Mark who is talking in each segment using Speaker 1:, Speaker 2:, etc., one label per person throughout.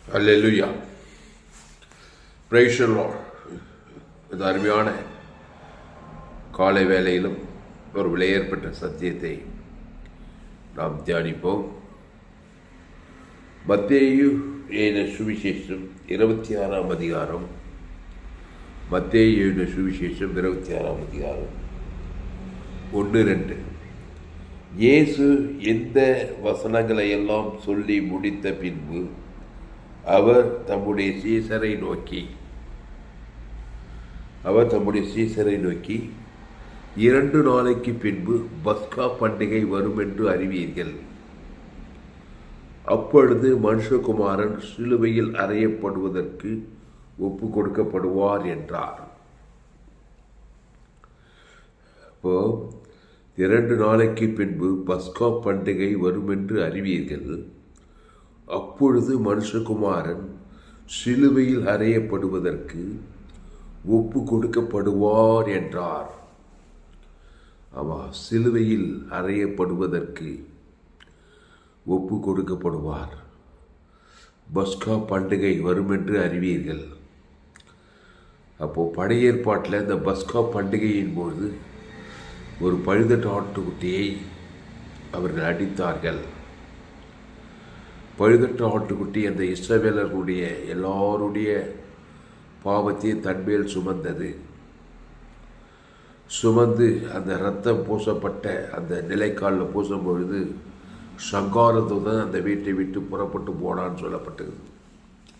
Speaker 1: Hallelujah. Praise the Lord. இந்த அருமையான காலை வேளையிலும் ஒரு விலையேற்பட்ட சத்தியத்தை நாம் தியானிப்போம். மத்தேயு எழுதின சுவிசேஷம் 26ஆம் அதிகாரம். மத்தேயு எழுதின சுவிசேஷம் 26ஆம் அதிகாரம் 1-2. இயேசு இந்த வசனங்களை எல்லாம் சொல்லி முடித்த பின்பு அவர் தம்முடைய சீசரை நோக்கி 2 நாளைக்கு பின்பு பஸ்கா பண்டிகை வரும் என்று அறிவீர்கள். அப்பொழுது மனுஷகுமாரன் சிலுவையில் அறையப்படுவதற்கு ஒப்பு கொடுக்கப்படுவார் என்றார். அப்போ 2 நாளைக்கு பின்பு பஸ்கா பண்டிகை வரும் என்று அறிவீர்கள். அப்பொழுது மனுஷகுமாரன் சிலுவையில் அறையப்படுவதற்கு ஒப்பு கொடுக்கப்படுவார் என்றார். சிலுவையில் அறையப்படுவதற்கு ஒப்பு கொடுக்கப்படுவார். பஸ்கா பண்டிகை வரும் என்று அறிவீர்கள். அப்போ பழைய ஏற்பாட்டில் இந்த பஸ்கா பண்டிகையின் போது ஒரு பழுதற்ற ஆட்டுக்குட்டியை அவர்கள் அடித்தார்கள். பழுதற்ற ஆட்டுக்குட்டி அந்த இஸ்ரவேலர்களுடைய எல்லாருடைய பாவத்தையும் தன்மேல் சுமந்து அந்த இரத்தம் பூசப்பட்ட அந்த நிலைக்காலில் பூசும் பொழுது சங்காரத்துடன் அந்த வீட்டை விட்டு புறப்பட்டு போனான்னு சொல்லப்பட்டது.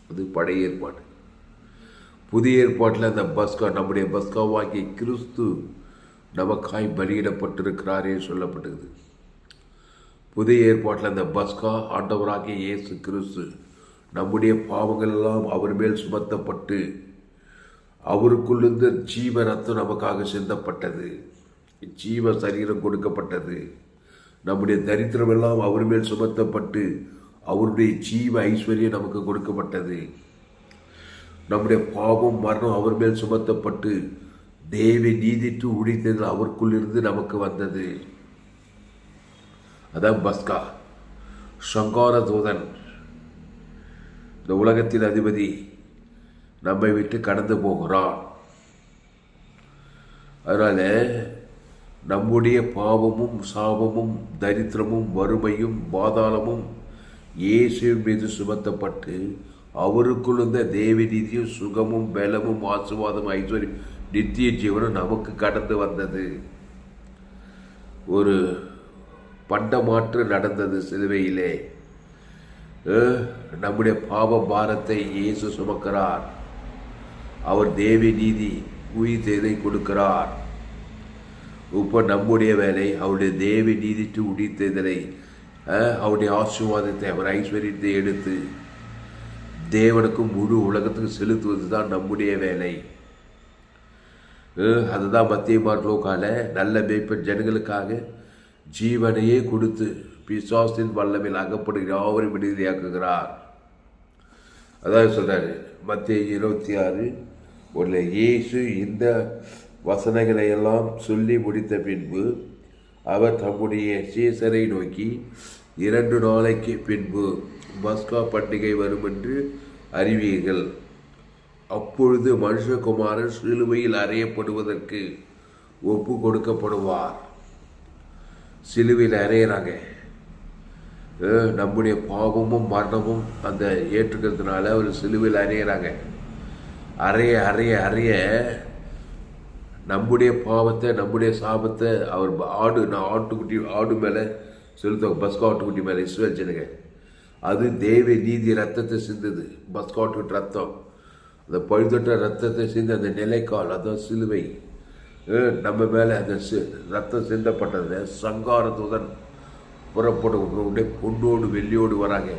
Speaker 1: அது பழைய ஏற்பாடு. புதிய ஏற்பாட்டில் அந்த பஸ்கா, நம்முடைய பஸ்காவாகிய கிறிஸ்து நமக்காய் பலியிடப்பட்டிருக்கிறாரே சொல்லப்பட்டது. புதிய ஏற்பாட்டில் அந்த பஸ்கா ஆண்டவராகிய இயேசு கிறிஸ்து நம்முடைய பாவங்கள் எல்லாம் அவர் மேல் சுமத்தப்பட்டு அவருக்குள்ளிருந்து ஜீவ ரத்தம் நமக்காக சிந்தப்பட்டது. ஜீவ சரீரம் கொடுக்கப்பட்டது. நம்முடைய தரித்திரம் எல்லாம் அவர் மேல் சுமத்தப்பட்டு அவருடைய ஜீவ ஐஸ்வர்யம் நமக்கு கொடுக்கப்பட்டது. நம்முடைய பாவம் மரணம் அவர் மேல் சுமத்தப்பட்டு தேவ நீதிட்டு உடித்தது அவருக்குள்ளிருந்து நமக்கு வந்தது. அதான் பஸ்கா. சங்கார தூதன், இந்த உலகத்தின் அதிபதி, நம்மை விட்டு கடந்து போகிறான். அதனால நம்முடைய பாவமும் சாபமும் தரித்திரமும் வறுமையும் பாதாளமும் இயேசுவின் மீது சுமத்தப்பட்டு அவருக்குள் இருந்த தேவ நீதியும் சுகமும் பலமும் ஆசீர்வாதம் ஐஸ்வர்யம் நித்திய ஜீவனும் நமக்கு கடந்து வந்தது. ஒரு பண்டமாற்று நடந்தது சிலுவையிலே. நம்முடைய பாவ பாரத்தை இயேசு சுமக்கிறார். அவர் தேவ நீதி உயிர் தேதை கொடுக்கிறார். இப்போ நம்முடைய வேலை அவருடைய தேவ நீதிட்டு உடித்ததனை, அவருடைய ஆசீர்வாதத்தை, அவர் ஐஸ்வர்யத்தை எடுத்து தேவனுக்கும் முழு உலகத்துக்கு செலுத்துவது தான் நம்முடைய வேலை. அதுதான் மத்திய மார்லோக்கால நல்ல மேய்ப்பன் ஜனங்களுக்காக ஜீவனையே கொடுத்து பிசாசின் வல்லமையில் அகப்படுகிற யாவரையும் விடுதலையாக்குகிறார். அதாவது சொல்றாரு மத்தேயு 26:1, இயேசு இந்த வசனங்களை எல்லாம் சொல்லி முடித்த பின்பு அவர் தம்முடைய சீசரை நோக்கி 2 நாளைக்கு பின்பு பஸ்கா பண்டிகை வரும் என்று அறிவீர்கள். அப்பொழுது மனுஷகுமாரன் சிலுவையில் அறையப்படுவதற்கு ஒப்பு கொடுக்கப்படுவார். சிலுவையில் அறையிறாங்க. நம்முடைய பாவமும் மரணமும் அந்த ஏற்றுக்கிறதுனால அவர் சிலுவையில் அறையிறாங்க. அறைய நம்முடைய பாவத்தை, நம்முடைய சாபத்தை அவர் ஆடு மேலே செலுத்த, பஸ்கா ஆட்டுக்குட்டி மேலே இஸ்ரவேல் ஜனங்க. அது தேவ நீதி ரத்தத்தை சிந்தது. பஸ்கா ஆட்டுக்குட்டி ரத்தம், அந்த பழுதற்ற ரத்தத்தை சிந்த அந்த நிலைக்கால், அதான் சிலுவை. நம்ம மேலே அந்த ரத்தம் சிந்தப்பட்டது. சங்காரத்துடன் புறப்படுவதோட பொன்னோடு வெள்ளியோடு வராங்க.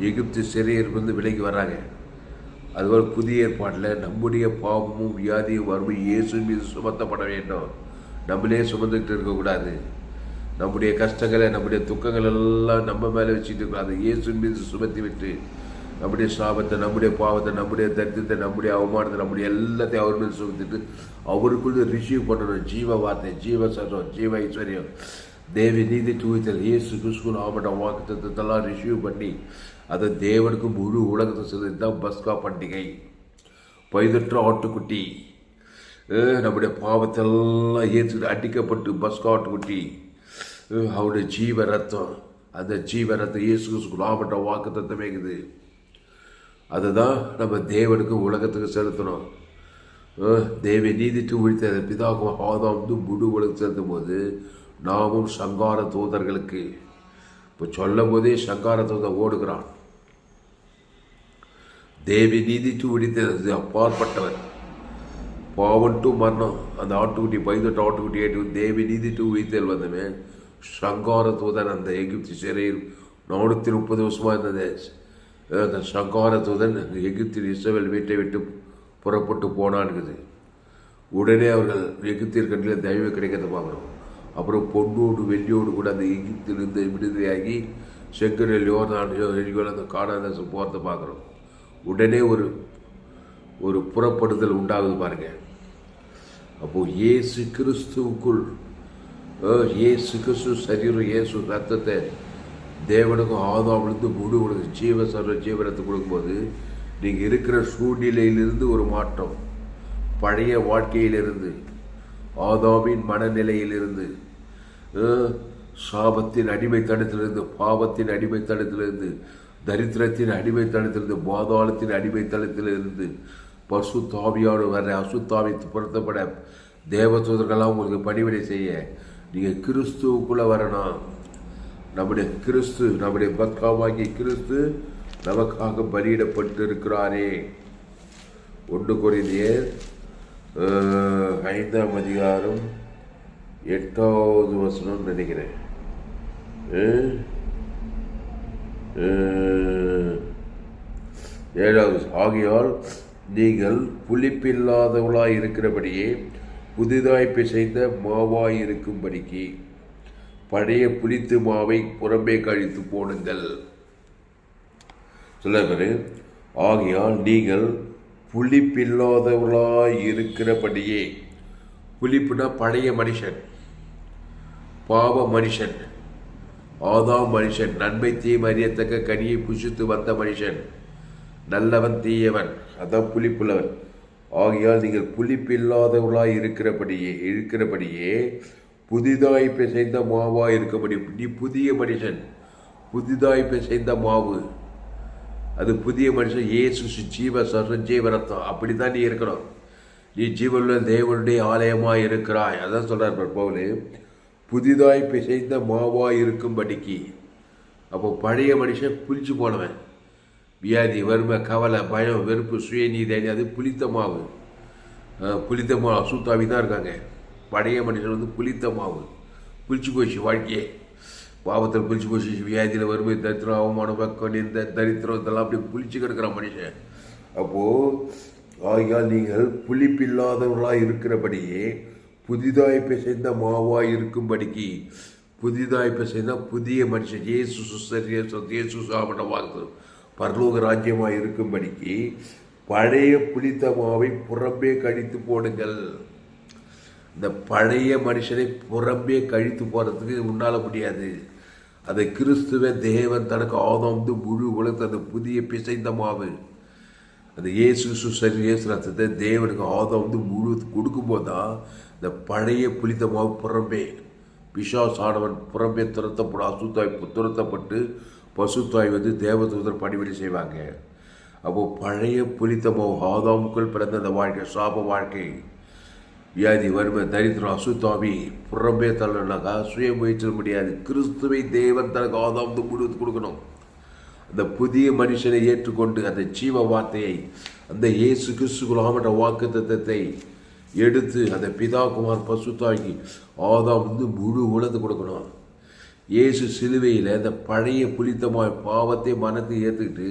Speaker 1: எகிப்து சிறையிலிருந்து விலகி வராங்க. அதுபோல் புதிய ஏற்பாட்டில் நம்முடைய பாவமும் வியாதியும் வறுமை இயேசு மீது சுமத்தப்பட வேண்டும். நம்மளே சுமந்துக்கிட்டு இருக்கக்கூடாது. நம்முடைய கஷ்டங்களை, நம்முடைய துக்கங்கள் எல்லாம் நம்ம மேலே வச்சுட்டு இருக்கக்கூடாது. இயேசு மீது சுமத்தி விட்டு நம்முடைய சாபத்தை, நம்முடைய பாவத்தை, நம்முடைய தரித்திரத்தை, நம்முடைய அவமானத்தை, நம்முடைய எல்லாத்தையும் அவர் மீது சுமத்திட்டு அவருக்குள்ள ரிசீவ் பண்ணணும். ஜீவ வார்த்தை, ஜீவ சரம், ஜீவ ஐஸ்வர்யம், தேவி நீதி தூய்த்தல், இயேசு கிறிஸ்துவின் ஆமட்ட வாக்குத்தத்தெல்லாம் ரிசீவ் பண்ணி அதை தேவனுக்கு முழு உலகத்தை செலுத்தி தான் பஸ்கா பண்டிகை. பழுதற்ற ஆட்டுக்குட்டி, நம்முடைய பாவத்தெல்லாம் ஏற்று அடிக்கப்பட்டு பஸ்கா ஆட்டுக்குட்டி, அவருடைய ஜீவ ரத்தம், அந்த ஜீவ ரத்தம் இயேசு நாமட்ட வாக்கு தத்தமேங்குது. அதுதான் நம்ம தேவனுக்கு உலகத்துக்கு செலுத்தணும். தேவை நீதிட்டு உழித்த பிதாகும் ஆதாம் முழு உலகம் செலுத்தும் போது நாமும் சங்கார தூதர்களுக்கு இப்போ சொல்லும் போதே சங்கார தூதர் ஓடுகிறான். தேவி நீதிட்டு உழித்தது அப்பாற்பட்டவர். பாவம் டு மரணம், அந்த ஆட்டுக்குட்டி பைதொட்டு ஆட்டுக்குட்டி ஏற்று தேவி நீதிட்டு உழித்தல் வந்தமே சங்கார தூதன் அந்த எகிப்து சிறையில் 430 வருஷமாக இருந்தது. அந்த சங்கார தூதன் எகிப்தில் இஸ்ரவேல் வீட்டை விட்டு புறப்பட்டு போனான்குது. உடனே அவர்கள் எகிப்தியர் கண்ணில் தயவு கிடைக்கிறத பார்க்குறோம். அப்புறம் பொண்ணோடு வெள்ளியோடு கூட அந்த எகிப்திலிருந்து விடுதலையாகி செங்கடல் யோர்தான் அந்த காணாத போகிறத பார்க்குறோம். உடனே ஒரு புறப்படுதல் உண்டாகுது பாருங்க. அப்போது இயேசு கிறிஸ்துவுக்குள் இயேசு கிறிஸ்து சரீரம் இயேசு ரத்தத்தை தேவனுக்கும் ஆதாமிலிருந்து முழு உலக ஜீவ சர்வ ஜீவனத்தை கொடுக்கும்போது நீங்கள் இருக்கிற சூழ்நிலையிலிருந்து ஒரு மாற்றம், பழைய வாழ்க்கையிலிருந்து, ஆதாமின் மனநிலையிலிருந்து, சாபத்தின் அடிமைத்தனத்திலிருந்து, பாவத்தின் அடிமைத்தனத்திலிருந்து, தரித்திரத்தின் அடிமைத்தனத்திலிருந்து, பாதாளத்தின் அடிமைத்தனத்திலிருந்து பசுத்தாவியோடு வர அசுத்தாவி பொருத்தப்பட தேவதூதர்களாக உங்களுக்கு பணிவிடை செய்ய நீங்கள் கிறிஸ்துவுக்குள்ளே வரணும். நம்முடைய கிறிஸ்து, நம்முடைய பத்காவாகிய கிறிஸ்து நமக்காக பலியிடப்பட்டு இருக்கிறாரே. 1 கொரிந்தியர் 5ஆம் அதிகாரம் 8வது வசனம் நினைக்கிறேன். 7வது, ஆகையால் நீங்கள் புளிப்பில்லாதவளாய் இருக்கிறபடியே புதிதாய் பிசைந்த மாவாய் இருக்கும்படிக்கு பழைய புளித்து மாவை புறம்பே கழித்து போடுங்கள். சொல்ல பேர், ஆகையால் நீங்கள் புளிப்பில்லாதவர்களாய் இருக்கிறபடியே. புளிப்புனா பழைய மனுஷன், பாவ மனுஷன், ஆதாம் மனுஷன், நன்மை தீமை அறியத்தக்க கனியை புசித்து வந்த மனுஷன், நல்லவன் தீயவன், அதான் புளிப்புள்ளவன். ஆகையால் நீங்கள் புளிப்பில்லாதவர்களாய் இருக்கிறபடியே புதிதாய் பிசைந்த மாவாய் இருக்கபடி. நீ புதிய மனுஷன், புதிதாய் பிசைந்த மாவு, அது புதிய மனுஷன். இயேசு ஜீவ ஜீவ ரத்தம், அப்படி தான் நீ இருக்கணும். நீ ஜீவனுள்ள தேவனுடைய ஆலயமாய் இருக்கிறாய். அதான் சொல்கிறார் பவுல், புதிதாய் பிசைந்த மாவாய் இருக்கும்படிக்கு. அப்போ பழைய மனுஷன் புளிச்சு போனவன், வியாதி, வறுமை, கவலை, பயம், வெறுப்பு, சுயநீதி, அது புளித்த மாவு. புளித்த மாவு அசுத்தாவி தான் இருக்காங்க. பழைய மனுஷன் புளித்த மாவு, புளிச்சு போச்சு வாழ்க்கையே. பாவத்தில் புளிச்சு போச்சு, வியாதியில் வறுமை, தரித்திரம், அவமானம், பக்கம், இந்த தரித்திரம், இதெல்லாம் அப்படி புளிச்சு கிடக்கிறான் மனுஷன். அப்போது ஆகையால் நீங்கள் புளிப்பில்லாதவர்களாக இருக்கிறபடியே புதிதாய் பிசைந்த மாவாய் இருக்கும்படிக்கு. புதிதாய் பிசைந்த புதிய மனுஷன் இயேசு சாப்பிட்ட வாக்கு பரலோக ராஜ்யமாக இருக்கும்படிக்கு பழைய புளித்த மாவை புறம்பே கழித்து போடுங்கள். இந்த பழைய மனுஷனை புறம்பே கழித்து போகிறதுக்கு உன்னால முடியாது. அதை கிறிஸ்துவ தேவன் தனக்கு ஆதாம் முழு உலகத்தை அந்த புதிய பிசைந்த மாவு, அந்த இயேசு ரத்தத்தை தேவனுக்கு ஆதாம் முழு கொடுக்கும்போது தான் இந்த பழைய புளித்த மாவு புறம்பே, பிசாசானவன் புறம்பே துரத்தப்படும், அசுத்தாய் துரத்தப்பட்டு பசுத்தாய் தேவதூதர் பணிவிடை செய்வாங்க. அப்போது பழைய புளித்த மாவு ஆதாமுக்குள் பிறந்த அந்த வாழ்க்கை, சாப வாழ்க்கை, வியாதி, வறுமை, தரித்திரம், அசுத்தாவி புறம்பே தள்ளனாக்கா சுய முயற்சிட முடியாது. கிறிஸ்துவை தேவன் தனக்கு ஆதாம் முழுவதும் கொடுக்கணும். அந்த புதிய மனுஷனை ஏற்றுக்கொண்டு அந்த ஜீவ வார்த்தையை, அந்த இயேசு கிறிஸ்துக்குள்ளாமன்ற வாக்கு தத்தத்தை எடுத்து அந்த பிதா குமார் பசுத்தாக்கி ஆதாம் முழு உலகத்தை கொடுக்கணும். இயேசு சிலுவையில் அந்த பழைய புளித்தமாக பாவத்தை மனத்தை ஏற்றுக்கிட்டு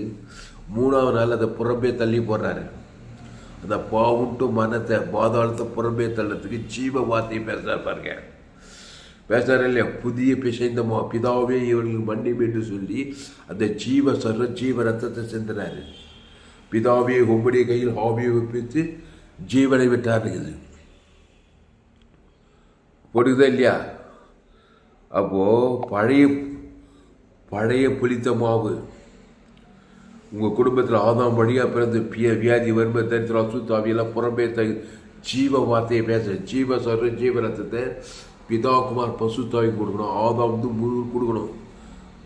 Speaker 1: 3ஆவது நாள் அதை புறம்பே தள்ளி போடுறாரு. அந்த பாவுண்டு மனத்தை பாதாளத்தை புறம்பே தள்ளத்துக்கு ஜீவ வார்த்தையை பேசுகிறார் பாருங்க. பேசுகிறார் இல்லையா? புதிய பிசைந்த பிதாவே இவர்களுக்கு மன்னிப்பு என்று சொல்லி அந்த ஜீவ ரத்தத்தை சென்றாரு. பிதாவே உம்முடைய கையில் ஆவியை ஒப்பித்து ஜீவனை விட்டாருக்குது. பொடுதா இல்லையா? அப்போது பழைய புளித்த மாவு உங்கள் குடும்பத்தில் ஆதாம் வழியாக பிறந்து வியாதி வறுமை தரித்திரம் அசுத்தாவியெல்லாம் புறம்பே ஜீவ வார்த்தையை பேச ஜீவ சொல்ற ஜீவ ரத்தத்தை பிதா குமார் பசுத்தாவி கொடுக்கணும். ஆதாம் வந்து முழு கொடுக்கணும்.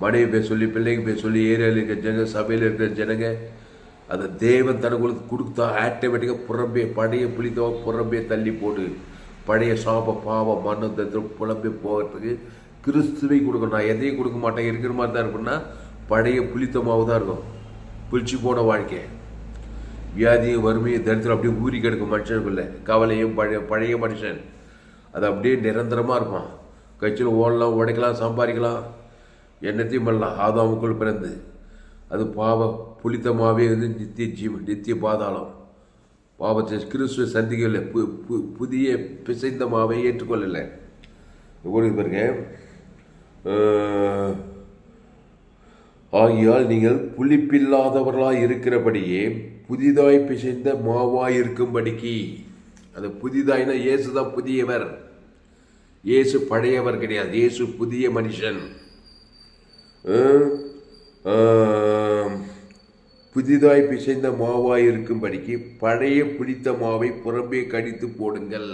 Speaker 1: மனைவி பேர் சொல்லி பிள்ளைங்க பேர் சொல்லி ஏரியாவில் இருக்கிற ஜனங்க சபையில் இருக்கிற ஜனங்க அதை தேவன் தனக்கு கொடுத்தா ஆட்டோமேட்டிக்காக புறம்பே பழைய புளித்தவ புறம்பே தள்ளி போட்டு பழைய சாப பாவ மன்னத்தை புலம்பே போகிறதுக்கு கிறிஸ்துவை கொடுக்கணும். நான் எதையும் கொடுக்க மாட்டேன், இருக்கிற மாதிரி தான் இருக்குன்னா பழைய புளித்தமாவு தான் இருக்கும். புளிச்சு போன வாழ்க்கை, வியாதியும் வறுமையும் தரித்திரம் அப்படியே ஊறி கிடக்கும் மனுஷனுக்குள்ள. கவலையும் பழைய மனுஷன் அது அப்படியே நிரந்தரமாக இருப்பான். கட்சியில் ஓடலாம், உடைக்கலாம், சம்பாதிக்கலாம், என்னத்தையும் பண்ணலாம். ஆதாமுக்குள் பிறந்து அது பாவ புளித்தமாகவே வந்து நித்திய ஜீவன், நித்திய பாதாளம். பாவத்தை கிறிஸ்துவை சந்திக்கவில்லை, புதிய பிசைந்தமாவை ஏற்றுக்கொள்ளலை. பாருங்க, ஆகியால் நீங்கள் புளிப்பில்லாதவர்களாய் இருக்கிறபடியே புதிதாய் பிசைந்த மாவாய் இருக்கும்படிக்கு. அது புதிதாய்னா இயேசு தான் புதியவர், இயேசு பழையவர் கிடையாது, இயேசு புதிய மனுஷன். புதிதாய் பிசைந்த மாவாய் இருக்கும்படிக்கு பழைய புளித்த மாவை புறம்பே கடித்து போடுங்கள்.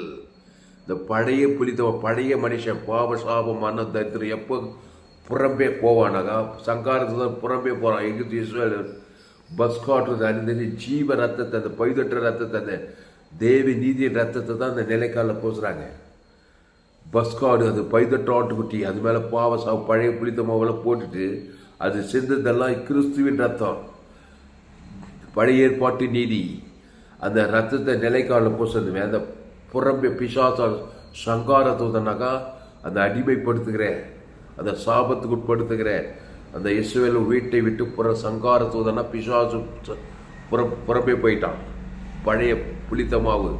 Speaker 1: இந்த பழைய புளித்த பழைய மனுஷன் பாவ சாபம் மரண தரித்திரம் எப்போ புறம்பே போவானாக்கா சங்காரத்தை தான் புறம்பே போகிறான். எகிப்து இஸ்ரவேல் பஸ்காட்டு அறிந்தது ஜீவ ரத்தத்தை, அந்த பைதொற்ற ரத்தத்தை, அந்த தேவி நீதி ரத்தத்தை தான் அந்த நிலைக்காலில் பூசுகிறாங்க. பஸ்காடு அது பைதொற்ற ஆட்டுக்குட்டி, அது மேலே பாவ சாவு பழைய புளித்த மாவெல்லாம் போட்டுட்டு அது செஞ்சதெல்லாம் கிறிஸ்துவின் ரத்தம், பழைய ஏற்பாட்டு நீதி. அந்த ரத்தத்தை நிலைக்காலில் பூசுறது அந்த புறம்பே பிசாச சங்காரத்தோதனாக்கா அந்த அடிமைப்படுத்துகிற, அந்த சாபத்துக்கு உட்படுத்துகிற அந்த இஸ்ரவேல் வீட்டை விட்டு சங்காரத்தோதனா பிசாசு புறம்பே போயிட்டான். பழைய புளித்த மாவு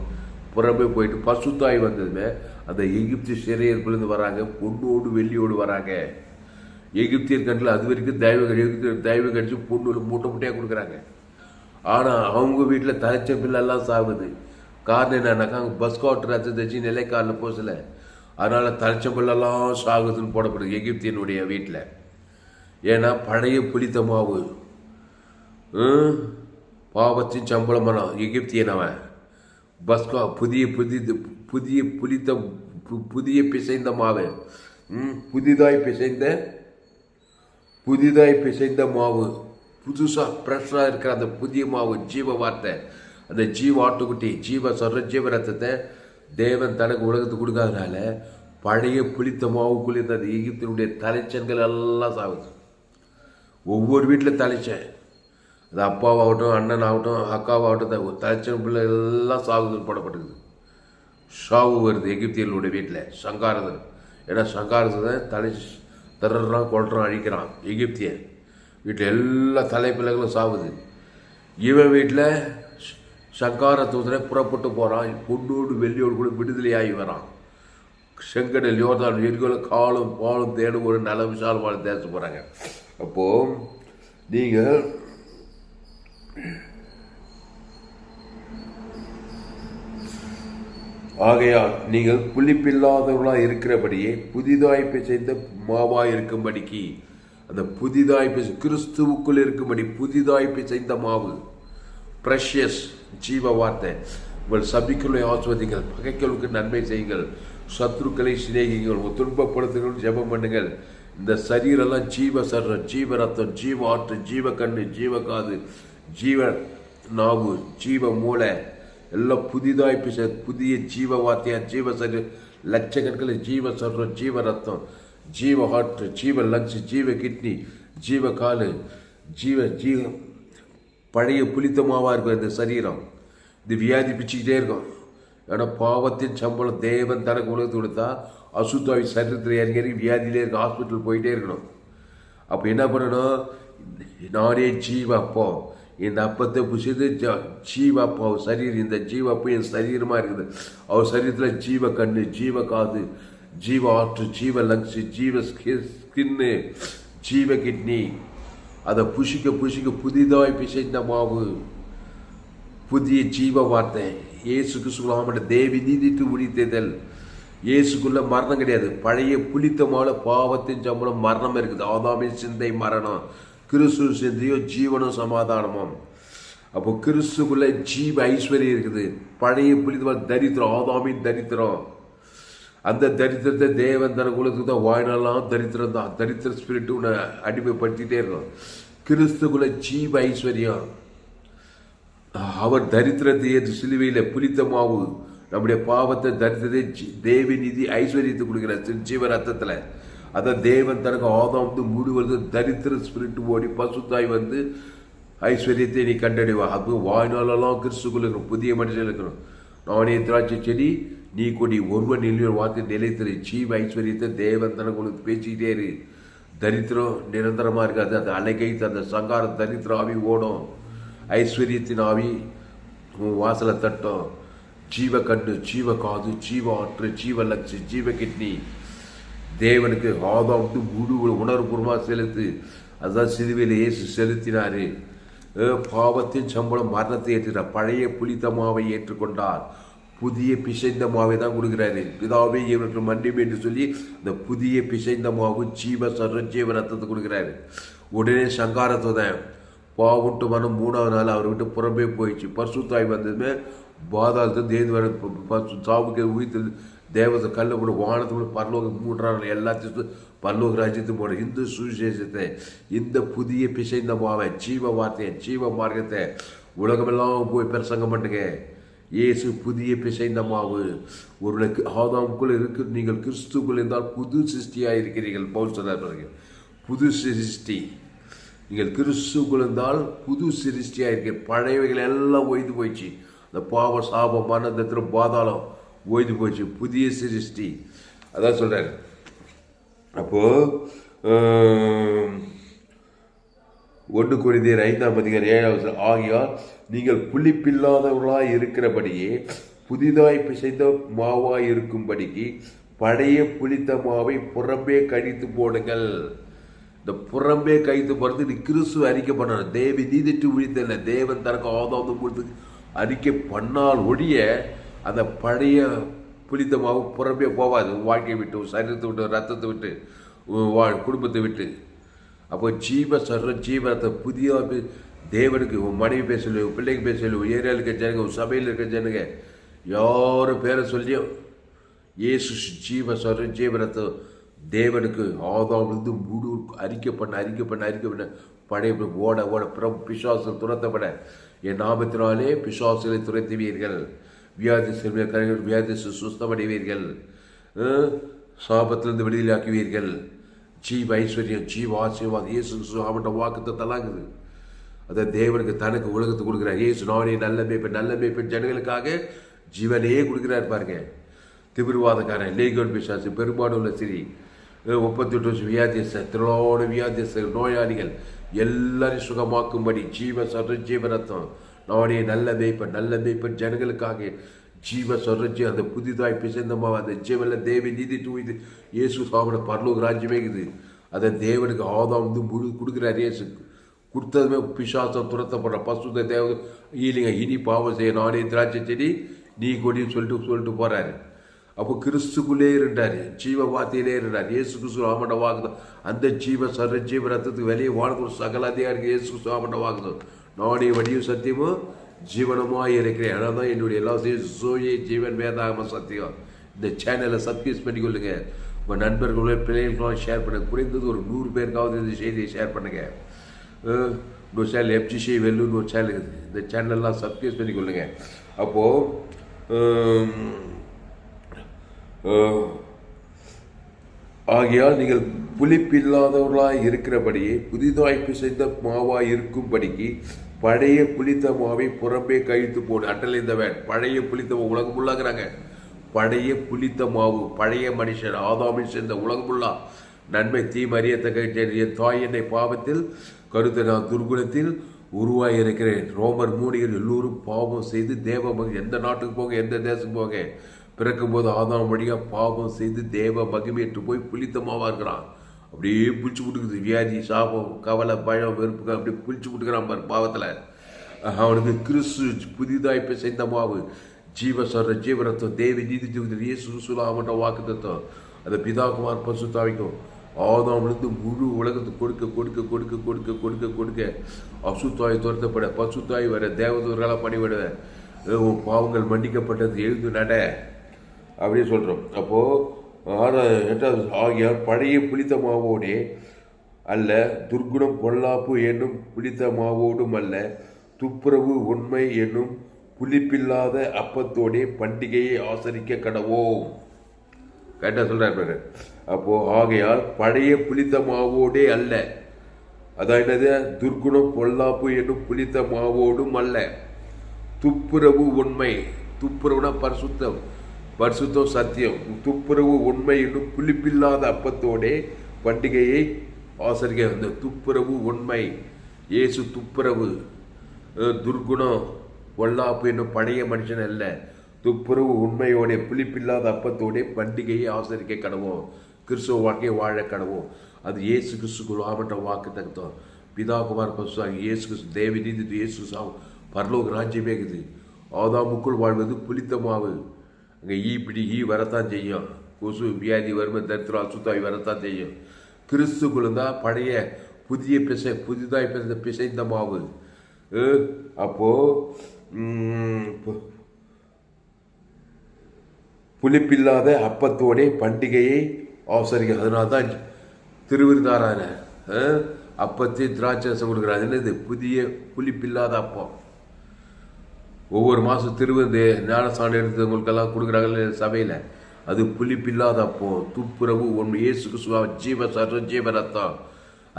Speaker 1: புறம்பே போயிட்டு பசுத்தாய் வந்ததுமே அந்த எகிப்து சிறையர்களிருந்து வராங்க, பொண்ணோடு வெள்ளியோடு வராங்க. எகிப்தியர் கண்டில் அது வரைக்கும் தயவு கடிச்சு பொண்ணு மூட்டை மூட்டையாக கொடுக்குறாங்க. ஆனால் அவங்க வீட்டில் தலைச்ச பிள்ளெல்லாம் சாகுது. காரணம் என்னன்னாக்கா அங்கே பஸ்காட் ரத்தத்தை தச்சு நிலைக்காலில் போசலை, அதனால் தலைச்ச பிள்ளெல்லாம் சாகுதுன்னு போடப்படுது எகிப்தியனுடைய வீட்டில். ஏன்னா பழைய புளித்த மாவு, பாவத்தின் சம்பளமானான் எகிப்தியன் அவன். பஸ்கா புதிய புளித்த புதிய பிசைந்த மாவு, புதிதாய் பிசைந்த மாவு, புதுசாக ஃப்ரெஷ்ஷாக இருக்கிற அந்த புதிய மாவு, ஜீவ வார்த்தை, அந்த ஜீவ ஆட்டுக்குட்டி, ஜீவ சொல்ற ஜீவ ரத்தத்தை தேவன் தனக்கு உலகத்துக்கு கொடுக்காதனால பழைய புளித்த மாவுக்குள்ளே அந்த எகிப்தினுடைய தலைச்சன்கள் எல்லாம் சாகுது. ஒவ்வொரு வீட்டில் தலைச்சேன், அது அப்பாவாகட்டும், அண்ணன் ஆகட்டும், அக்காவாகட்டும், தலைச்சன் பிள்ளை எல்லாம் சாகுதுன்னு போடப்பட்டுக்குது. சாவு வருது எகிப்தியர்களுடைய வீட்டில் சங்காரதன். ஏன்னா சங்காரதன் தலை தர்றான், கொள்றான், அழிக்கிறான். எகிப்தியன் வீட்டில் எல்லா தலைப்பிள்ளைகளும் சாகுது. இவன் வீட்டில் சங்கார தூதனை புறப்பட்டு போகிறான், பொண்ணோடு வெள்ளியோடு கூட விடுதலையாகி வரான். செங்கடல் யோர்தான் எரிகோல காலும் பாலும் தேடும் ஒரு நல்ல விசாலமான தேசம் போகிறாங்க. அப்போது நீங்கள் ஆகையால் நீங்கள் புளிப்பில்லாதவர்களாக இருக்கிறபடியே புதிதாய் பிசைந்த மாவாய் இருக்கும்படிக்கு, அந்த புதிதாய் கிறிஸ்துவுக்குள் இருக்கும்படி புதிதாய் பிசைந்த மாவு, ப்ரெஷியஸ் ஜீவ வார்த்தை. உங்கள் சபிக்களை ஆஸ்வதிங்கள், பகைகளுக்கு நன்மை செய்யுங்கள், சத்ருக்களை சிநேகிங்கள், துன்பப்படுத்துங்கள், ஜெபம் பண்ணுங்கள். இந்த சரீரெல்லாம் ஜீவ சர்றம், ஜீவ ரத்தம், ஜீவ ஆற்று, ஜீவ கண்ணு, ஜீவ காது, ஜீவ நாவு, ஜீவ மூளை எல்லாம் புதிதாய் புதிய ஜீவ வார்த்தையா, ஜீவ சரீரம், லட்சக்கணக்கில் ஜீவ சர்றம், ஜீவ ரத்தம், ஜீவ ஹார்ட், ஜீவ லங்ஸ், ஜீவ கிட்னி, ஜீவ காலு, ஜீவ பழைய புளித்தமாவாக இருக்கும் இந்த சரீரம். இது வியாதி பிச்சுக்கிட்டே இருக்கும். ஏன்னா பாவத்தின் சம்பளம் தேவன் தனக்கு உலகத்து கொடுத்தா அசுத்தாவி சரீரத்தில் இறங்கி வியாதியிலே இருக்க, ஹாஸ்பிட்டல் போயிட்டே இருக்கணும். அப்போ என்ன பண்ணணும்? நானே ஜீவாப்போ, இந்த அப்பத்தை புசிது ஜீவாப்போ சரீரம், இந்த ஜீவாப்போ என் சரீரமாக இருக்குது. அவர் சரீரத்தில் ஜீவ கண்ணு, ஜீவ காது, ஜீவ ஆற்று, ஜீவ லங்ஸ், ஜீவ ஸ்கின்னு, ஜீவ கிட்னி. அதை புஷிக்க புதிதாய் பிசைந்த மாவு, புதிய ஜீவ வார்த்தை. இயேசுக்கு சொல்லாம தேவி நீதிக்கு உழித்தேதல். இயேசுக்குள்ள மரணம் கிடையாது. பழைய புளித்த மாவுல பாவத்தின் சம்பளம் மரணம் இருக்குது. ஆதாமின் சிந்தை மரணம், கிறிஸ்து சிந்தையோ ஜீவனும் சமாதானமும். அப்போ கிறிஸ்துக்குள்ள ஜீவ ஐஸ்வர்யம் இருக்குது. பழைய புனிதமான தரித்திரம், ஆதாமின் தரித்திரம், அந்த தரித்திரத்தை தேவன் தனக்குள்ளதுக்கு தான் வாழ்நாளாம் தரித்திரம் தான். தரித்திர ஸ்பிரிட்டு உன்னை அடிமைப்படுத்திட்டே இருக்கும். கிறிஸ்துக்குள்ள ஜீவ ஐஸ்வர்யம். அவர் தரித்திரத்தை ஏற்று சிலுவையில் புளித்த மாவு நம்முடைய பாவத்தை தரித்திரத்தை தேவி நிதி ஐஸ்வர்யத்தை கொடுக்கிறார் ஜீவ ரத்தத்தில். அதான் தேவன் தனக்கு ஆதாம் வந்து முழுவது தரித்திர ஸ்பிரிட்டு ஓடி பசுத்தாய் வந்து ஐஸ்வர்யத்தை நீ கண்டடைவா. அது வாழ்நாளெல்லாம் கிறிஸ்துக்குள்ள இருக்கணும், புதிய மனுஷன் இருக்கணும். நானே திராட்சை செடி, நீ கொடி, ஒருவன் நிலையில் வார்த்தை நிலைத்திரு. ஜீவ ஐஸ்வர்யத்தை தேவன் தனக்கு பேசிக்கிட்டே இரு. தரித்திரம் நிரந்தரமாக இருக்காது. அந்த அலைகை அந்த சங்கார தரித்திர ஆவி ஓடும். ஐஸ்வர்யத்தின் ஆவி வாசலை தட்டும். ஜீவ கண்ணு, ஜீவ காது, ஜீவ ஆற்று, ஜீவ லட்சு, ஜீவ கிட்னி தேவனுக்கு ஆதாம் வந்து முழு உணர்வுபூர்வமாக செலுத்து. அதுதான் சிலுவையில் இயேசு செலுத்தினாரு. பாவத்தின் சம்பளம் மரணத்தை ஏற்றுக்கிறார். பழைய புளித்த மாவை ஏற்றுக்கொண்டார். புதிய பிசைந்த மாவை தான் கொடுக்குறாரு. பிதாவே இவருக்கு மன்னிப்பு என்று சொல்லி இந்த புதிய பிசைந்த மாவு ஜீவ ஜீவ ரத்தத்தை கொடுக்குறாரு. உடனே சங்காரத்தை தான் பாவுட்டு மனம் 3ஆவது நாள் அவர் விட்டு புறம்பே போயிடுச்சு. பரிசுத்தாய் வந்ததுமே பாதாளத்தை தேவ சாவுக்கு உயிர்த்து தேவத்தை கல்ல கூட வானத்தோட பரலோகம் 3ஆம் நாள் எல்லாத்தையும் பரலோக ராஜ்யத்து போன இந்த சுவிசேஷத்தை, இந்த புதிய பிசைந்த மாவை, ஜீவ வார்த்தையை, ஜீவ மார்க்கத்தை உலகமெல்லாம் போய் பிரசங்கம் பண்ணுங்க. இயேசு புதிய பிசைந்த மாவு. ஒரு ஆதாமுக்குள்ள இருக்கு. நீங்கள் கிறிஸ்துக்குள் இருந்தால் புது சிருஷ்டியாக இருக்கிறீர்கள். பவுல் சொன்னார், புது சிருஷ்டி. நீங்கள் கிறிஸ்துக்குள் இருந்தால் புது சிருஷ்டியாக இருக்கிற. பழையவைகள் எல்லாம் ஓய்ந்து போயிடுச்சு. அந்த பாவ சாபம் மரணத்திற்கு பாதாளம் ஓய்ந்து போயிடுச்சு. புதிய சிருஷ்டி. அதான் சொல்றாரு. அப்போ 1 கொரிந்தியர் 5:7 ஆகியால் நீங்கள் புளிப்பில்லாதவர்களாய் இருக்கிறபடியே புதிதாய் பிசைந்த மாவாய் இருக்கும்படிக்கு பழைய புளித்த மாவை புறம்பே கழித்து போடுங்கள். இந்த புறம்பே கழித்து போடுறது நீ கிறிஸ்துவ அறிக்கை பண்ணணும். தேவி நீதிட்டு உழித்தல தேவன் தனக்கு ஆதாம் கொடுத்து அறிக்கை பண்ணால் ஒழிய அந்த பழைய புளித்த மாவு புறம்பே போவாது. வாழ்க்கை விட்டு, சரீரத்தை விட்டு, ரத்தத்தை விட்டு, குடும்பத்தை விட்டு. அப்போ ஜீவரத்தை புதிய தேவனுக்கு மனைவி பேச சொல்லுவோம், பிள்ளைக்கு பேச சொல்லுவோம், ஏரியாவில் இருக்க ஜனங்க, சபையில் இருக்க ஜனங்க யாரும் பேரை சொல்லியும் இயேசு ஜீவரத்தை தேவனுக்கு ஆதாமிலிருந்து முழு அறிக்கை பண்ண பழைய ஓட பிசாசு துரத்தப்பட என் நாமத்தினாலே பிசாசுகளை துரத்துவீர்கள். வியாதி சுஸ்தமடைவீர்கள். சாபத்திலிருந்து விடுதலையாக்குவீர்கள். ஜீவ ஐஸ்வர்யம், ஜீவ ஆசீர்வாதம் இயேசு அவன்கிட்ட வாக்குத்தை தலாங்குது. அதை தேவனுக்கு தனக்கு உலகத்தை கொடுக்குறார். இயேசு நானே நல்ல மேய்ப்பன் ஜனங்களுக்காக ஜீவனையே கொடுக்குறாரு. பாருங்க, திமிர்வாதக்காரன், லேகோன் பிசாசு, பெரும்பாடுள்ள சிறி, 38 வருஷம் வியாதியஸ்தர், திரளோட வியாதியஸ்தர், நோயாளிகள் எல்லாரையும் சுகமாக்கும்படி ஜீவ ரத்தம் நானே நல்ல மேய்ப்பன் ஜனங்களுக்காக ஜீவ சொர்ஜி அந்த புதிதாய் பிசைந்தமாக அந்த ஜீவனில் தேவி நீதி தூய்து இயேசு சாமன பரலோக ராஜ்யமே இருக்குது. அதை தேவனுக்கு ஆதாம் வந்து முழு கொடுக்குறார். இயேசு கொடுத்ததுமே பிசாசம் துரத்தப்படுற பசுத தேவ ஈலிங்க இனி பாவம் செய்ய நானே திராட்சை செடி நீ கொடின்னு சொல்லிட்டு போறாரு. அப்போ கிறிஸ்துக்குள்ளே இருந்தார், ஜீவ வார்த்தையிலே இருந்தார். இயேசு கிறிஸ்து ஆமண்ட வாக்குதம் அந்த ஜீவ ரத்தத்துக்கு வெளியே வாழ்க்கை சகல அதிகாரிக்கு இயேசு கிறிஸ்து ஆமண்ட வாக்குதம் நானே வடியும் சத்தியமும் ஜீவனமாக இருக்கிறேன். ஆனால் தான் என்னுடைய எல்லா சோயை ஜீவன் வேதாகம சத்தியம். இந்த சேனலை சப்ஸ்கிரைப் பண்ணிக்கொள்ளுங்க. உங்கள் நண்பர்களோட பிள்ளைகளுக்கெல்லாம் ஷேர் பண்ணுங்க. குறைந்தது ஒரு 100 பேருக்காவது இந்த செய்தியை ஷேர் பண்ணுங்க. இன்னொரு சேனல் எஃப்ஜிசி வெல்லூர்னு ஒரு சேனல் இருக்குது. இந்த சேனல்லாம் சப்ஸ்கிரைப் பண்ணிக்கொள்ளுங்க. அப்போது ஆகையால் நீங்கள் புளிப்பில்லாதவர்களாய் இருக்கிறபடியே புதிதாய் பிசைந்த மாவாய் இருக்கும்படிக்கு பழைய புளித்த மாவை புறம்பே கழித்து போடு. அட்டல் பழைய புளித்த மாவு உலகம் உள்ளாங்கிறாங்க. பழைய புளித்த மாவு, பழைய மனுஷன் ஆதாமில் சேர்ந்த உலகம் உள்ளா நன்மை தீம் அறியத்தக்க என் தாய் என்னை பாவத்தில் கருத்து நான் துர்குணத்தில் உருவாகி இருக்கிறேன். ரோமர் 3 எல்லோரும் பாவம் செய்து தேவ எந்த நாட்டுக்கு போக எந்த தேசத்துக்கு போக பிறக்கும்போது ஆதாம் வழியாக பாவம் செய்து தேவ மகிமையற்று போய் புளித்தமாவாக இருக்கிறான். அப்படியே புளிச்சு விட்டுக்குது. வியாதி, சாபம், கவலை, பயம், வெறுப்புக்கு அப்படியே புளிச்சு விட்டுக்கிறான் பாரு பாவத்தில். அவனுக்கு கிறிஸ்து புதிதாய் பிசைந்த மாவு ஜீவரத்தம் தேவி நீதி இயேசு அவன்கிட்ட வாக்கு தத்துவம் அதை பிதாகுமார் பசுத்தாவிக்கும் ஆதாமிலிருந்து முழு உலகத்துக்கு கொடுக்க கொடுக்க கொடுக்க கொடுக்க கொடுக்க கொடுக்க அசுத்தாய் துரத்தப்பட பசுத்தாய் வர தேவதூர்களாக பணிவிடுவேன், உன் பாவங்கள் மன்னிக்கப்பட்டது, எழுந்து நட அப்படின்னு சொல்கிறோம். அப்போது எட்டாவது, ஆகியால் பழைய புளித்த மாவோடே அல்ல, துர்குணம் பொல்லாப்பு என்னும் புளித்த மாவோடும் அல்ல, துப்புரவு உண்மை என்னும் புளிப்பில்லாத அப்பத்தோடே பண்டிகையை ஆசரிக்க கடவோம். கரெக்டாக சொல்கிறார். அப்போது ஆகையால் பழைய புளித்த மாவோடே அல்ல, அதான் என்னது, துர்குணம் பொல்லாப்பு என்னும் புளித்த மாவோடும் அல்ல, துப்புரவு உண்மை, துப்புரவுனா பரிசுத்தம், பரிசுத்தம் சத்தியம், துப்புரவு உண்மை என்னும் புளிப்பில்லாத அப்பத்தோடே பண்டிகையை ஆசரிக்க. இந்த துப்புரவு உண்மை, இயேசு துப்புரவு, துர்குணம் பொல்லாப்பு என்னும் பழைய மனுஷன் அல்ல, துப்புரவு உண்மையோடைய புளிப்பில்லாத அப்பத்தோடைய பண்டிகையை ஆசரிக்க கடவோம், கிறிஸ்துவ வாழ்க்கையை வாழ கடவோம். அது இயேசு கிறிஸ்துக்குள் ஆமட்ட வாக்கு தகுத்தோம். பிதா குமார் பசுவாகி இயேசு கிறிஸ்து தேவி நீதி இயேசு பரலோக ராஜ்யமே இருக்குது. ஆதாமுக்குள் வாழ்வது புளித்த மாவு. அங்கே ஈ வரத்தான் செய்யும், கொசு வியாதி வறுமை தரித்திரம் அசுத்தாய் வரத்தான் செய்யும். கிறிஸ்துக்குள்ள தான் பழைய புதிதாய் பிசைந்த மாவு. அப்போ புளிப்பில்லாத அப்பத்தோடைய பண்டிகையை ஆசரிக்க. அதனால்தான் திருவிருந்தாரான அப்பத்தை திராட்சரசம் கொடுக்குறாரு. என்னது, புதிய புளிப்பில்லாத அப்பம். ஒவ்வொரு மாதம் திருவிருந்து ஞானஸ்தானம் எடுத்தவங்களுக்கெல்லாம் கொடுக்குறாங்க சபையில். அது புளிப்பில்லாத அப்போ, துப்புரவு ஒன்று, இயேசுக்கு ஜீவ சர்வம் ஜீவ ரத்தம்.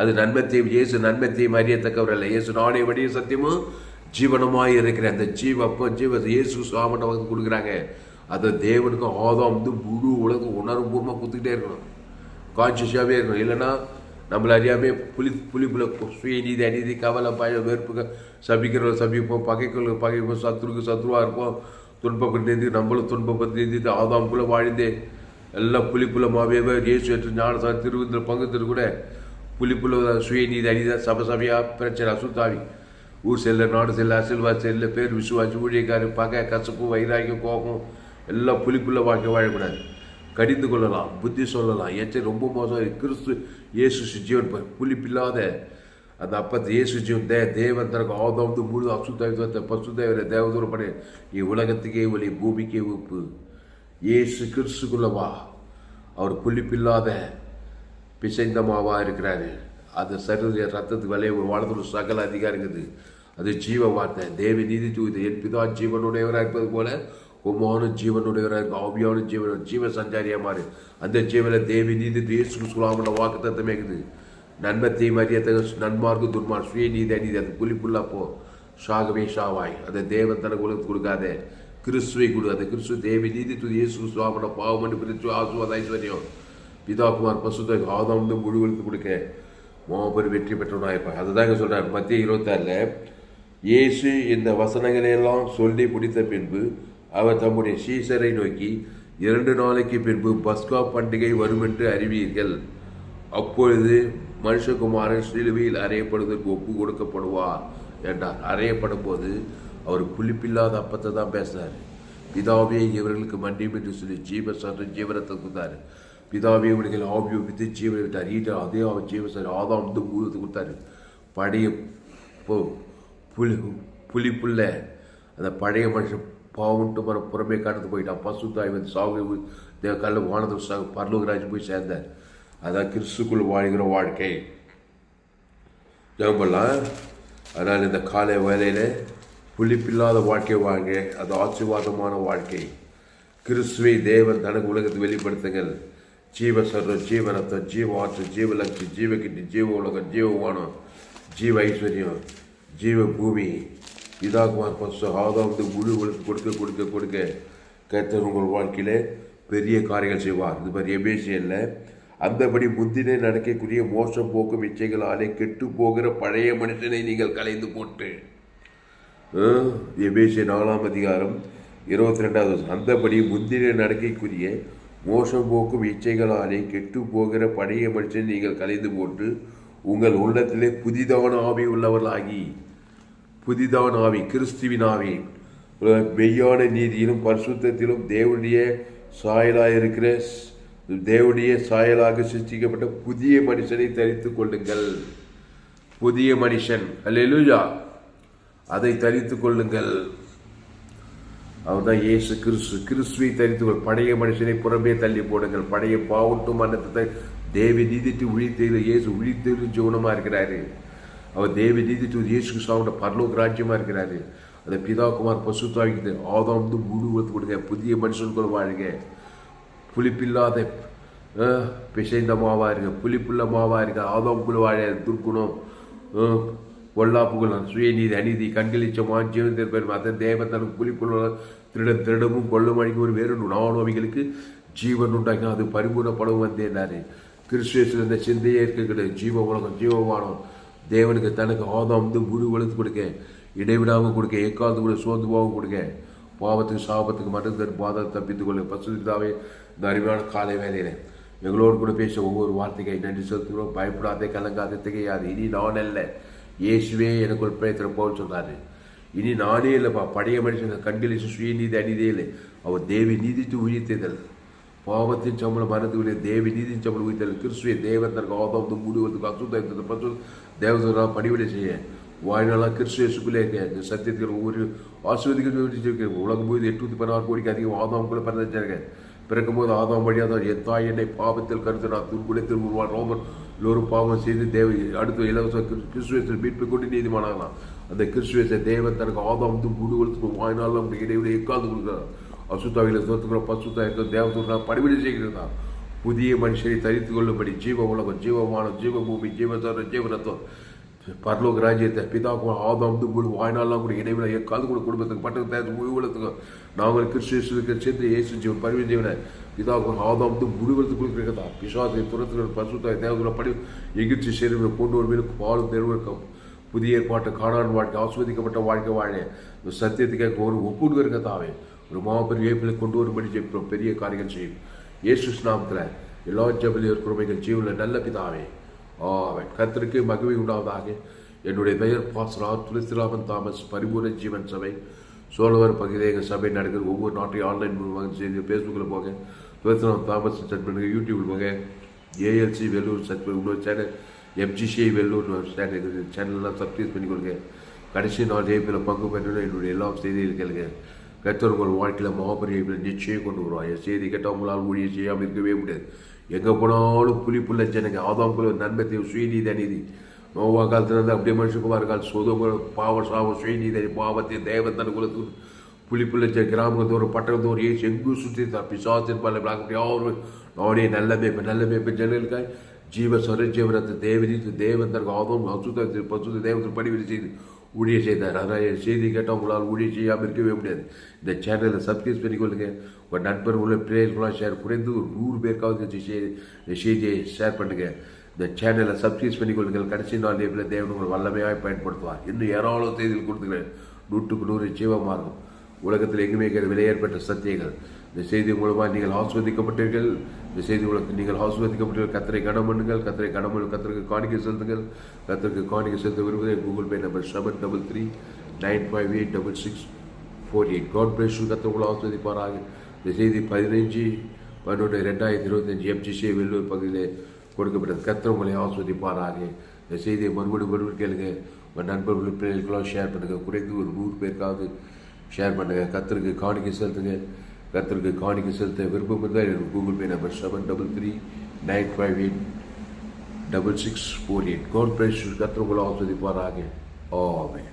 Speaker 1: அது நன்மத்தையும் இயேசு நன்மத்தையும் அறியத்தக்கவரல்ல, இயேசு நானே வடிய சத்தியமும் ஜீவனமாக இருக்கிறேன். அந்த ஜீவப்போ ஜீவ இயேசு சுவாமட்ட வந்து கொடுக்குறாங்க. அதை தேவனுக்கும் ஆதாம் வந்து முழு உலகம் உணர்வு பூர்வமாக கொடுத்துக்கிட்டே இருக்கணும், கான்சியஸாகவே இருக்கணும். இல்லைன்னா நம்மளை அறியாமல் புளிப்புல சுயநீதி அநீதி கவலை பயம் வெறுப்புகள் சபிக்கிறவங்க சபிப்போம், பகைப்போம், சத்ருக்கு சத்ருவாக இருப்போம், துன்பப்பட்டு நம்மளும் துன்பப்பட்டு ஆதாம்குள்ளே வாழ்ந்தே எல்லாம் புளிப்புல மாவே இயேசு ஏற்று ஞான திருவிந்தில் பங்குத்திரு கூட புளிப்புல சுயநீதி அநீதி சபையாக பிரச்சனை அசுத்தாவி ஊர் செல்ல நாடு செல்ல அசில்வா செல்ல பேர் விசுவாசி ஊழியக்காரு பகை கசப்பு வைராகியம் கோபம் எல்லாம் புளிப்புள்ள வாழ்க்கை வாழக்கூடாது. கடிந்து கொள்ளலாம், புத்தி சொல்லலாம், ஏற்ற ரொம்ப மோசம். கிறிஸ்து இயேசு ஜீவன் புளிப்பில்லாத அந்த அப்பத்தை இயேசு ஜீவன் தேவன் தனக்கு ஆதாம் வந்து முழு அசுத்தாவிதத்தை பசுதேவரை தேவதூரம் பண்ணி உலகத்துக்கே ஒளி பூமிக்கே உப்பு. இயேசு கிறிஸ்துக்குள்ள வா, அவர் புளிப்பில்லாத பிசைந்தமாவா இருக்கிறாரு. அது சரீர ரத்தத்துக்கு விளைய வாழ்ந்தோட சகல அதிகாரங்குது. அது ஜீவ வார்த்தை, தேவி நீதி தூது. என் பிதா ஜீவனுடையவராக இருப்பது போல உமான ஜீவனுடையவராக இருக்கும், ஆவியான ஜீவன் ஜீவ சஞ்சாரியா மாறு. அந்த ஜீவனில் தேவி நீதி இயேசு சுலாமன வாக்கு தத்தமே இருக்குது. நன்மத்தை மரியாதை நன்மார்க்கு துன்மார் சுயநீதி அநீதி அது புலிப்புல்லா போ ஷாகவே ஷாவாய். அதை தேவன் தனக்கு உலகத்துக்கு கொடுக்காத கிறிஸ்துவை கொடு. அந்த கிறிஸ்து தேவி நீதி தூது இயேசு சுலாமன பாவமணி பிரிச்சு ஆசுவாத ஐஸ்வர்யம் பிதா குமார் பசுத்தை ஆதாம் வந்து முழுவெழுத்து கொடுக்க மாபெரும் வெற்றி பெற்றவனாயிருப்பார். அதுதாங்க சொல்றார் மத்திய 26 இயேசு இந்த வசனங்களையெல்லாம் சொல்லி முடித்த பின்பு அவர் தம்முடைய சீசரை நோக்கி, 2 நாளைக்கு பின்பு பஸ்கா பண்டிகை வரும் என்று அறிவீர்கள். அப்பொழுது மனுஷகுமாரன் சிலுவையில் அறையப்படுவதற்கு ஒப்பு கொடுக்கப்படுவார் என்றார். அறையப்படும் போது அவர் புளிப்பில்லாத அப்பத்தை தான் பேசினார். பிதாவே இவர்களுக்கு மன்னியும் என்று சொல்லி ஜீவ சர்வம் ஜீவனத்தை கொடுத்தாரு. பிதாவே இவர்கள் ஆவியோ வித்து ஜீவனை விட்டார். ஈட்ட அதே அவர் ஜீவ சார் ஆதாம் வந்து ஊழத்தை கொடுத்தாரு. பழைய புளிப்புள்ள அந்த பழைய மனுஷன் பாவன்ட்டு புறமே கடந்து போயிட்டான். பசுத்தாய் வந்து சாகு கல்ல வானத்தில் பரலோகராஜ் போய் சேர்ந்தார். அதான் கிறிஸ்துக்குள் வாழ்கிற வாழ்க்கை. ஜெபம்லாம். அதனால் இந்த காலை வேலையில் புளிப்பில்லாத வாழ்க்கை வாங்க, அது ஆசீர்வாதமான வாழ்க்கை. கிறிஸ்துவை தேவன் தனக்கு உலகத்தை வெளிப்படுத்துங்கள். ஜீவ சர்வம் ஜீவ ரத்தம் ஜீவ ஆற்று ஜீவ லட்சி ஜீவ கிட்டி ஜீவ உலகம் ஜீவமானம் ஜீவ ஐஸ்வர்யம் ஜீவ பூமி பிதாகுமார் பசு ஆதாம் வந்து முழு உலகத்துக்கு கொடுக்க கொடுக்க கொடுக்க கர்த்தர் உங்கள் வாழ்க்கையில பெரிய காரியங்கள் செய்வார். இது மாதிரி எபேசியல்ல அந்தபடி முந்தினே நடக்கக்கூடிய மோசம் போக்கும் இச்சைகளாலே கெட்டு போகிற பழைய மனுஷனை நீங்கள் கலைந்து போட்டு. எபேசிய 4:22 அந்தபடி முந்தினே நடக்கக்கூடிய மோசம் போக்கும் இச்சைகளாலே கெட்டு போகிற பழைய மனுஷனை நீங்கள் கலைந்து போட்டு உங்கள் உள்ளத்திலே புதிதான ஆவி உள்ளவர்களாகி, புதிதான ஆவி கிறிஸ்துவின் ஆவி மெய்யான நீதியிலும் பரிசுத்தத்திலும் தேவனுடைய சாயலாக இருக்கிற தேவனுடைய சாயலாக சிருஷ்டிக்கப்பட்ட புதிய மனுஷனை தரித்துக் கொள்ளுங்கள். புதிய மனுஷன், அல்லேலூயா, அதை தரித்துக் கொள்ளுங்கள். அவர்தான் இயேசு கிறிஸ்து. கிறிஸ்துவை தரித்துக் பழைய மனுஷனை புறம்பே தள்ளி போடுங்கள். பழைய பாவட்டும் மன்னத்தை தேவி நீதிட்டு உழித்தது. இயேசு உழித்தது ஜீவனமா இருக்கிறாரு. அவர் தேவி நீதிட்டு இயேசு சாவுட பரலோக ராஜ்யமா இருக்கிறாரு. அதை பிதாகுமார் பசுத்தாவிக்குது. ஆதாம் முழு கொடுங்க. புதிய மனுஷனுக்குள்ள வாழுங்க. புளிப்பில்லாத பிசைந்த மாவா இருங்க. புளிப்புள்ள மாவா இருங்க. ஆதாமுக்குள்ள வாழ துர்க்குணம், பொல்லாப்புகள், சுயநீதி, அநீதி, கண்களிச்சமான ஜீவன் திருப்பெரும் அதை தேவன் தனக்கு புலிப்புள்ள திருடமும் கொள்ளும் அழிக்கும் ஒரு வேறு நானும் அவைகளுக்கு ஜீவன் உண்டாக்கி அது பரிபூர்ணப்படவும் வந்தேன்னாரு. கிறிஸ்துவேசில் இந்த சிந்தையே இருக்கிற ஜீவ உலகம், ஜீவமானம் தேவனுக்கு தனக்கு ஆதாம் முழு வளர்த்து கொடுக்க, இடைவிடாமல் கொடுக்க, ஏக்காந்து கூட சோர்ந்து போக கொடுக்க, பாவத்துக்கு சாபத்துக்கு மருந்து பாதத்தை தப்பித்துக் கொள்ள பசுதாவே இந்த அறிவான காலை வேலையில எங்களோடு கூட பேச ஒவ்வொரு வார்த்தையை நன்றி செலுத்துகிறோம். பயப்படாதே, கலங்காத, திகையாது. இனி நான் அல்ல, இயேசுவே எனக்கு ஒரு பிரயத்திர போல் சொன்னாரு. இனி நானே இல்லைப்பா. பழைய மனுஷன் கண்களில் சுயநீதி அநீதியே இல்லை. அவர் தேவி நீதித்து உயிர்த்ததல், பாவத்தின் சம்பளம் மறந்து தேவி நீதியின் சம்பளம் உயிர்த்தல். கிறிஸ்துவை தேவன் தனக்கு ஆதாம் முடிவதற்கு அசுத்த பசு தேவதா பணிவிடை செய்ய வாழ்நாளாக கிறிஸ்துக்குள்ளே இருக்க சத்தியத்தில் ஒவ்வொரு ஆசிர்வதிக்க உலகம் போது 816 கோடிக்கு அதிகம் ஆதாமுக்குள்ள பிறந்தாங்க. பிறக்கும் போது ஆதாம் வழியாக என் தாய் என்னை பாவத்தில் கருத்து நான் துர்குலத்தில் உருவான் ரோமன் எல்லோரும் பாவம் செய்து அடுத்த இலவச கிறிஸ்துவத்தில் மீட்பை கொண்டு நீதிமானாகலாம். அந்த கிறிஸ்துவத்தை தேவன் தனக்கு ஆதாம் முடிவெடுத்து வாழ்நாள் நம்முடைய இடைவெளி எக்காந்து கொடுக்குறார். அசுத்தாவில தோத்துக்கிற பசுத்தா இருக்க தேவத்தோட பணிவிடை செய்கிறதா. புதிய மனுஷனை தரித்துக் கொள்ளும்படி ஜீவ உலகம், ஜீவமானம், ஜீவபூமி, ஜீவசார, ஜீவரத்தம், பரலோக ராஜ்யத்தை பிதாக்கு ஆதாம் வாழ்நாள்லாம் கூட இடைவில எக்காது கூட குடும்பத்துக்கு பட்டத்துக்கு முடிவுலத்துக்கு நாங்கள் கிறிஸ்துக்கு சேர்த்து இயேசு ஜீவன் பரிவு ஜீவனை பிதாக்கு ஆதாம் முடிவெடுத்து கொடுக்குறதா. பிசாசை துரத்துகிற பசுத்தாய் தேவங்களை படி எகிர்ச்சி சேர்வு கொண்டு ஒரு மீனுக்கு பாலும் தெருவிற்கும் புதிய ஏற்பாட்டு காணான் வாழ்க்கை, ஆஸ்வதிக்கப்பட்ட வாழ்க்கை வாழ சத்தியத்துக்கு ஒரு ஒப்புடு இருக்கதாவே ஒரு மாபெரும் ஏப்பில் கொண்டு வரும்படி ஜெயிக்கிறோம். பெரிய காரியங்கள் செய்யும் இயேசு நாமத்தில் எல்லா ஜெபலியர் குருமைகள் ஜீவனில் நல்ல பிதாவே ஆவன். கர்த்தருக்கு மகிமை உண்டாவதாக. என்னுடைய பெயர் பாஸ்டர் துளசிராமன் தாமஸ், பரிபூர்ண ஜீவன் சபை, சோழவர் பகுதியில் எங்கள் சபை நடக்கிற ஒவ்வொரு நாட்டையும் ஆன்லைன் மூலமாக செய்து ஃபேஸ்புக்கில் போங்க, துளசிராமன் தாமஸ் சர்ச் பண்ணுங்க, யூடியூபில் போங்க, ஏஎல்சி வெள்ளூர் சர்ச் பண்ணி இன்னொரு சேனல் எம்ஜிசி வெள்ளூர்னு ஒரு சேனல்லாம் சப்ஸ்கிரைப் பண்ணி கொடுங்க. கடைசி நாள் ஜெயிப்பில் பங்கு பெற்றோம். என்னுடைய எல்லா செய்திகள் கேளுங்க. கர்த்தர் உங்கள் வாழ்க்கையில் மாபெரிய நிச்சயம் கொண்டு வருவாங்க. செய்தி கேட்டால் உங்களால் ஊழிய செய்யாமல் இருக்கவே முடியாது. எங்கே போனாலும் புலிப்புள்ள ஜனங்க ஆதாம்குள்ள நன்மை தேவை, சுயநீதி அநீதி. நோவா காலத்துல அப்படியே மனுஷகுமார் கால் சொதம் பாவ சாவம் சுயநீதி பாவத்தை தேவன் தன் குலத்துக்கு புலிப்புள்ள கிராமத்தோறும் பட்டணத்தோறும் ஏசி எங்கும் சுற்றி பிசாசின் பல யாரும் நானே நல்ல மேய்ப்பு ஜனங்களுக்காய் ஜீவ சரஜீவனத்தை தேவன் தனக்கு ஆதாம் அசுத்த பசுத்த தேவத்தில் பணிவிடை செய்து ஊழிய செய்தார். அதான் செய்தி கேட்டால் உங்களால் ஊழிய செய்யாமல் இருக்கவே முடியாது. இந்த சேனலில் சப்ஸ்கிரைப் பண்ணிக்கொள்ளுங்க. உங்கள் நண்பர் உள்ள பிரேயர்களாக ஷேர் குறைந்து ஒரு 100 பேருக்காவது இந்த செய்தியை ஷேர் பண்ணுங்க. இந்த சேனலை சப்ஸ்கிரைப் பண்ணிக்கொள்ளுங்கள். கடைசி நாள் நேரத்தில் தேவன் உங்கள் வல்லமையாக பயன்படுத்துவார். இன்னும் ஏராளம் செய்திகள் கொடுத்துக்கிறேன். 100க்கு 100 ஜீவமாகும். உலகத்தில் எங்குமே விலையேற்பட்ட சத்தியங்கள். இந்த செய்தி மூலமாக நீங்கள் ஆஸ்வதிக்கப்பட்டீர்கள். இந்த செய்தி மூலத்தில் நீங்கள் ஆஸ்வதிக்கப்பட்டீர்கள். கத்தரை கனம் பண்ணுங்கள். கத்தருக்கு காணிக்கை செலுத்துங்கள். கத்தருக்கு காணிக்கை செலுத்த விரும்புகிறேன். Google Pay number 733-958-6648. God bless you. கத்தர் உங்களை ஆஸ்வதிப்பாராக. இந்த செய்தி 15/11/2025 எம்ஜிசி வெள்ளூர் பகுதியில் கொடுக்கப்பட்டது. கத்தர் உங்களை ஆஸ்வதிப்பாராக. இந்த செய்தியை மறுபடியும் கேளுங்க. உங்கள் நண்பர்கள் பிள்ளைகளுக்கெல்லாம் ஷேர் பண்ணுங்கள். குறைந்து ஒரு 100 பேருக்காவது ஷேர் பண்ணுங்கள். கத்தருக்கு காணிக்கை செலுத்துங்க. கத்தருக்கு காணிக்கை செலுத்த விருப்பம் இருந்தால் எனக்கு Google Pay number 733-958-6648. God bless you. கத்தர் உங்களை ஆஸ்வதிப்பாராக. ஆமென்.